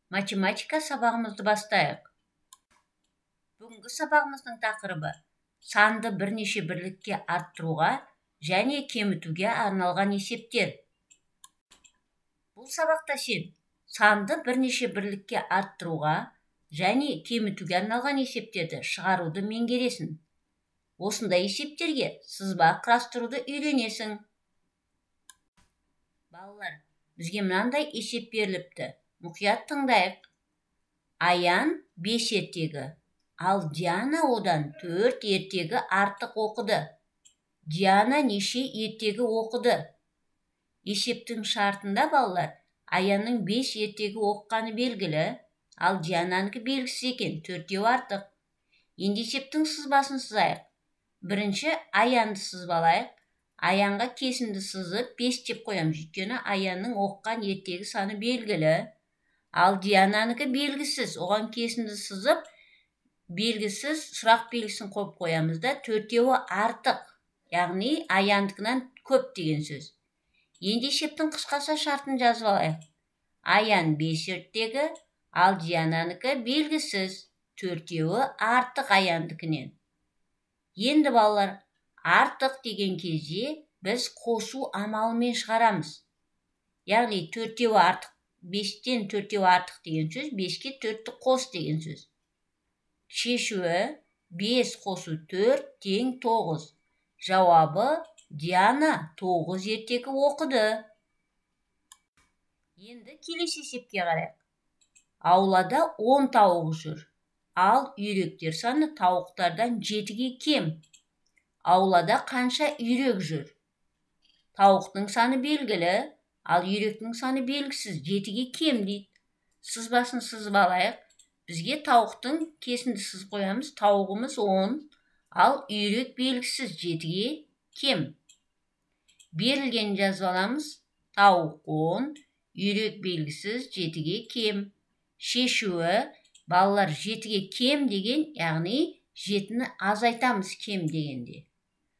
Математика сабағымызды бастайық. Бүгінгі сабағымыздың тақырыбы санды бірнеше бірлікке арттыруға және кемітуге арналған есептер. Бұл сабақта сен санды бірнеше бірлікке арттыруға және кемітуге арналған есептерді шығаруды меңгересің. Осындай есептерге сызба құрастыруды үйренесің. Балалар, бізге мынандай есеп беріліпті. Мұқият тыңдайық. Аян 5 ертегі, ал Диана одан 4 ертегі артық оқыды. Диана неше ертегі оқыды? Есептің шартында балалар, Аянның 5 ертегі оққаны белгілі, ал Диананікі белгісіз екен, 4-еу артық. Енді есептің сызбасын сызайық. Бірінші Аянды сызбалайық. Аянға кесімді сызып 5 деп қоямыз, өйткені Аянның оққан ертегі саны белгілі. Ал Диананікі белгісіз, оған кесімді сызып, белгісіз сұрақ белгісін қойып қоямыз да 4-еуі артық, яғни Аяндікінен көп деген сөз. Енді есептің қысқаша шартын жазып алайық. Аян 5 ертегі, ал Диананікі белгісіз, 4-еуі артық Аяндікінен. Енді балалар, артық деген кезде біз қосу амалымен шығарамыз. Яғни 4-еуі артық, 5-тен 4-еуі артық деген сөз, 5-ке 4-ті қос деген сөз. Шешуі 5 қосу 4 тең 9. Жауабы Диана 9 ертегі оқыды. Енді келесі есепке қарайық. Аулада 10 тауық жүр, ал үйректер саны тауықтардан 7-ге кем. Аулада қанша үйрек жүр? Тауықтың саны белгілі, ал үйректің саны белгісіз, 7-ге кем дейді. Сызбасын сызып алайық. Бізге тауықтың кесімді сызып қоямыз. Тауығымыз 10, ал үйрек белгісіз, 7-ге кем. Берілген жазып аламыз. Тауық 10, үйрек белгісіз, 7-ге кем. Шешуі, балалар 7-ге кем деген, яғни 7-ні азайтамыз кем дегенде.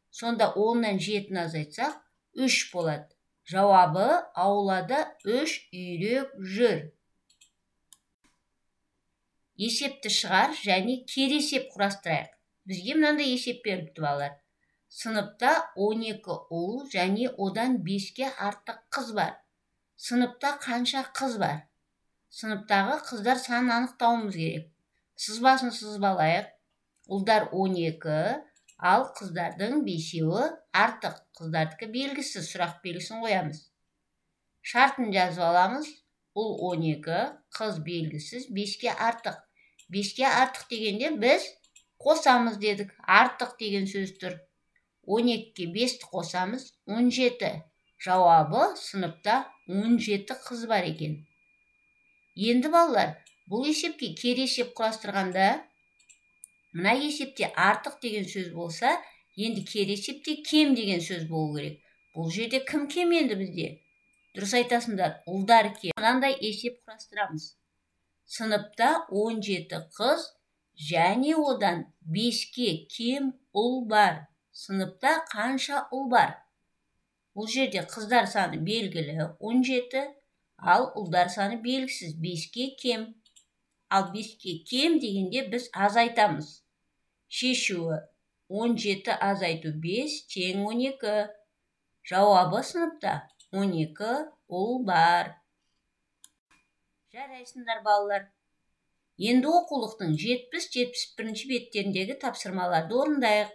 Сонда 10-нан 7-ні азайтсақ, 3 болады. Жауабы аулада 3 үйрек жүр. Есепті шығар және кері есеп құрастырайық. Бізге мынандай есеп беріпті балалар. Сыныпта 12 ұл және одан 5-ке артық қыз бар. Сыныпта қанша қыз бар? Сыныптағы қыздар санын анықтауымыз керек. Сызбасын сызып алайық. Ұлдар 12, ал қыздардың 5-еуі артық. Қыздардікі белгісіз, сұрақ белгісін қоямыз. Шартын жазып аламыз. Ұл 12, қыз белгісіз, 5-ке артық. 5-ке артық дегенде біз қосамыз дедік. Артық деген сөз тұр. 12-ке 5-ті қосамыз, 17. Жауабы сыныпта 17 қыз бар екен. Енді балалар, бұл есепке кері есеп құрастырғанда, мына есепте артық деген сөз болса, енді кері есепте кем деген сөз болу керек. Бұл жерде кім кем енді бізде? Дұрыс айтасыңдар, ұлдар кем. Мынандай есеп құрастырамыз. Сыныпта 17 қыз және одан 5-ке кем ұл бар. Сыныпта қанша ұл бар? Бұл жерде қыздар саны белгілі 17, ал ұлдар саны белгісіз 5-ке кем. Ал 5-ке кем дегенде біз азайтамыз. Шешуі 17 азайту 5 тең 12. Жауабы сыныпта 12 ұл бар. Жарайсыңдар балалар. Енді оқулықтың 70-71 беттеріндегі тапсырмаларды орындайық.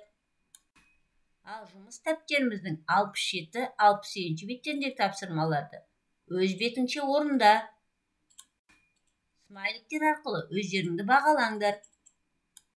Ал жұмыс дәптеріміздің 67-68 беттеріндегі тапсырмаларды өз бетіңше орында. Смайликтер арқылы өздеріңді бағалаңдар.